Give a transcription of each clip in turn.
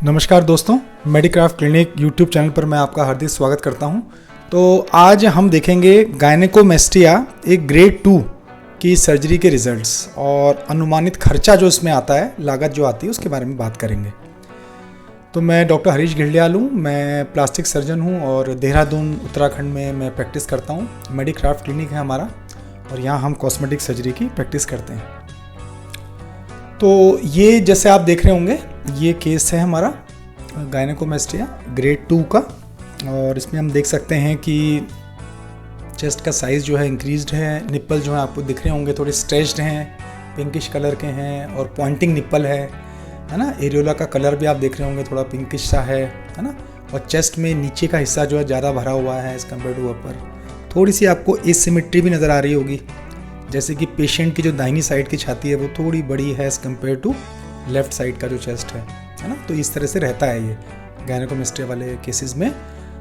नमस्कार दोस्तों, मेडिक्राफ्ट clinic YouTube channel पर मैं आपका हार्दिक स्वागत करता हूं। तो आज हम देखेंगे गायनेकोमेस्टिया एक ग्रेड 2 की सर्जरी के रिजल्ट्स और अनुमानित खर्चा जो इसमें आता है, लागत जो आती है उसके बारे में बात करेंगे। तो मैं डॉक्टर हरीश घिल्डियाल हूँ, मैं प्लास्टिक सर्जन हूँ और देहरादून उत्तराखंड में मैं प्रैक्टिस करता हूँ। मेडिक्राफ्ट क्लिनिक है हमारा और यहाँ हम कॉस्मेटिक सर्जरी की प्रैक्टिस करते हैं। तो ये जैसे आप देख रहे होंगे, ये केस है हमारा गायनेकोमेस्टिया ग्रेड 2 का और इसमें हम देख सकते हैं कि चेस्ट का साइज़ जो है इंक्रीज्ड है। निप्पल जो है आपको दिख रहे होंगे थोड़े स्ट्रेच्ड हैं, पिंकिश कलर के हैं और पॉइंटिंग निप्पल है ना। एरियोला का कलर भी आप देख रहे होंगे थोड़ा पिंकिश सा है ना। और चेस्ट में नीचे का हिस्सा जो है ज़्यादा भरा हुआ है एज़ कम्पेयर टू अपर। थोड़ी सी आपको एसिमेट्री भी नज़र आ रही होगी, जैसे कि पेशेंट की जो दाहिनी साइड की छाती है वो थोड़ी बड़ी है as compare to left side का जो चेस्ट है ना। तो इस तरह से रहता है ये गायनेकोमेस्टिया वाले केसेस में।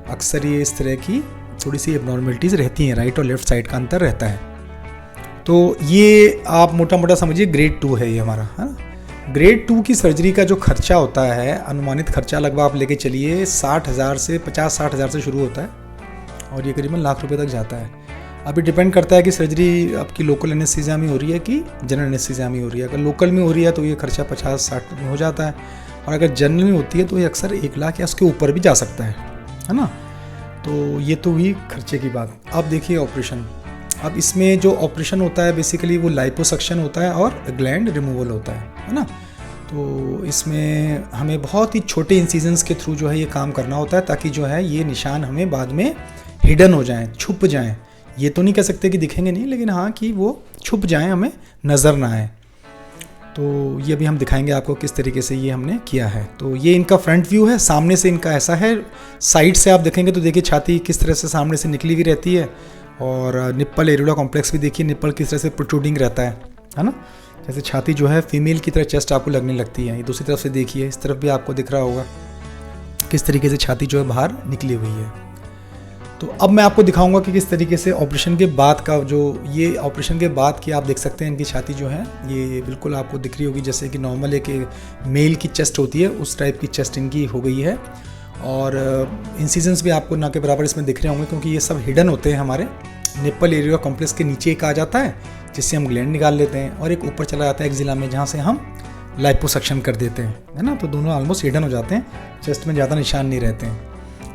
अक्सर ये इस तरह की थोड़ी सी एबनॉर्मलिटीज़ रहती हैं, राइट और लेफ़्ट साइड का अंतर रहता है। तो ये आप मोटा मोटा समझिए ग्रेड 2 है ये हमारा, है ना। ग्रेड 2 की सर्जरी का जो खर्चा होता है, अनुमानित खर्चा लगभग आप लेके चलिए 60,000 से 50-60 हज़ार से शुरू होता है और ये करीबन लाख रुपये तक जाता है। अभी डिपेंड करता है कि सर्जरी आपकी लोकल एनेस्थीसिया में हो रही है कि जनरल एनेस्थीसिया में हो रही है। अगर लोकल में हो रही है तो ये खर्चा 50-60 में हो जाता है और अगर जनरल में होती है तो ये अक्सर 1 लाख या उसके ऊपर भी जा सकता है ना। तो ये तो हुई खर्चे की बात। अब देखिए ऑपरेशन। अब इसमें जो ऑपरेशन होता है बेसिकली वो लाइपोसक्शन होता है और ग्लैंड रिमूवल होता है ना। तो इसमें हमें बहुत ही छोटे इंसिजन्स के थ्रू जो है ये काम करना होता है ताकि जो है ये निशान हमें बाद में हिडन हो जाएँ, छुप जाएँ। ये तो नहीं कह सकते कि दिखेंगे नहीं, लेकिन हाँ कि वो छुप जाएं, हमें नज़र ना आए। तो ये भी हम दिखाएंगे आपको किस तरीके से ये हमने किया है। तो ये इनका फ्रंट व्यू है, सामने से इनका ऐसा है। साइड से आप देखेंगे तो देखिए छाती किस तरह से सामने से निकली हुई रहती है और निप्पल एरियोला कॉम्प्लेक्स भी देखिए, निप्पल किस तरह से प्रोट्रूडिंग रहता है ना। जैसे छाती जो है फीमेल की तरह चेस्ट आपको लगने लगती है। ये दूसरी तरफ से देखिए, इस तरफ भी आपको दिख रहा होगा किस तरीके से छाती जो है बाहर निकली हुई है। तो अब मैं आपको दिखाऊंगा कि किस तरीके से ऑपरेशन के बाद का जो ये ऑपरेशन के बाद की आप देख सकते हैं इनकी छाती जो है ये बिल्कुल आपको दिख रही होगी जैसे कि नॉर्मल एक मेल की चेस्ट होती है उस टाइप की चेस्ट इनकी हो गई है। और इंसिजन्स भी आपको ना के बराबर इसमें दिख रहे होंगे क्योंकि ये सब हिडन होते हैं हमारे। निप्पल एरिया कॉम्प्लेक्स के नीचे एक आ जाता है जिससे हम ग्लैंड निकाल लेते हैं और एक ऊपर चला जाता है एक्जिला में जहाँ से हम लाइपोसक्शन कर देते हैं, है ना। तो दोनों ऑलमोस्ट हिडन हो जाते हैं, चेस्ट में ज़्यादा निशान नहीं रहते हैं।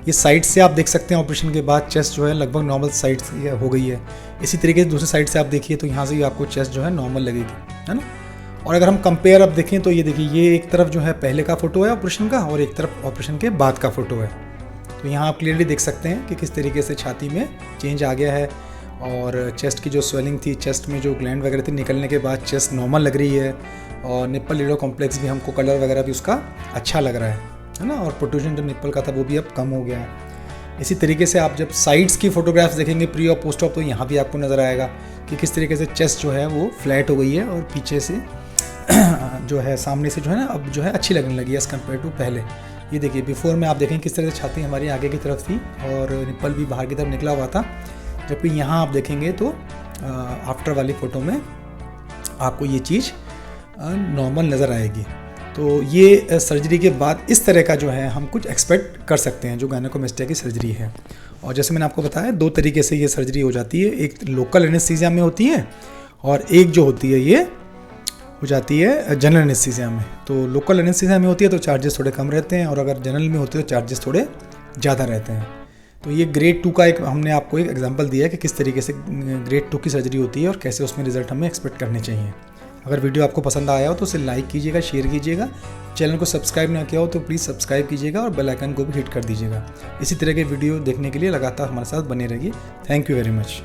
ये साइड से आप देख सकते हैं ऑपरेशन के बाद चेस्ट जो है लगभग नॉर्मल साइड हो गई है। इसी तरीके से दूसरी साइड से आप देखिए तो यहाँ से भी आपको चेस्ट जो है नॉर्मल लगेगी, है ना। और अगर हम कंपेयर अब देखें तो ये देखिए, ये एक तरफ जो है पहले का फोटो है ऑपरेशन का और एक तरफ ऑपरेशन के बाद का फोटो है। तो यहाँ आप क्लियरली देख सकते हैं कि किस तरीके से छाती में चेंज आ गया है और चेस्ट की जो स्वेलिंग थी, चेस्ट में जो ग्लैंड वगैरह थी, निकलने के बाद चेस्ट नॉर्मल लग रही है और निप्पल एरिया कॉम्प्लेक्स भी हमको कलर वगैरह भी उसका अच्छा लग रहा है ना। और प्रोट्रूजन जो निप्पल का था वो भी अब कम हो गया है। इसी तरीके से आप जब साइड्स की फोटोग्राफ्स देखेंगे प्री और पोस्ट ऑप तो यहाँ भी आपको नज़र आएगा कि किस तरीके से चेस्ट जो है वो फ्लैट हो गई है और पीछे से जो है सामने से जो है ना अब जो है अच्छी लगने लगी है एज़ कम्पेयर टू पहले। ये देखिए बिफोर में आप देखें किस तरह से छाती हमारी आगे की तरफ थी और निप्पल भी बाहर की तरफ निकला हुआ था, जबकि यहाँ आप देखेंगे तो आफ्टर वाली फ़ोटो में आपको ये चीज़ नॉर्मल नज़र आएगी। तो ये सर्जरी के बाद इस तरह का जो है हम कुछ एक्सपेक्ट कर सकते हैं जो गायनेकोमेस्टिया की सर्जरी है। और जैसे मैंने आपको बताया 2 तरीके से ये सर्जरी हो जाती है, एक लोकल एनेस्थीसिया में होती है और एक जो होती है ये हो जाती है जनरल एनेस्थीसिया में। तो लोकल एनेस्थीसिया में होती है तो चार्जेस थोड़े कम रहते हैं और अगर जनरल में होती है तो चार्जेस थोड़े ज़्यादा रहते हैं। तो ये ग्रेड 2 का एक हमने आपको एक एग्जाम्पल दिया है कि किस तरीके से ग्रेड 2 की सर्जरी होती है और कैसे उसमें रिजल्ट हमें एक्सपेक्ट करने चाहिए। अगर वीडियो आपको पसंद आया हो तो उसे लाइक कीजिएगा, शेयर कीजिएगा। चैनल को सब्सक्राइब ना किया हो तो प्लीज़ सब्सक्राइब कीजिएगा और बेल आइकन को भी हिट कर दीजिएगा। इसी तरह के वीडियो देखने के लिए लगातार हमारे साथ बने रहिए। Thank you very much.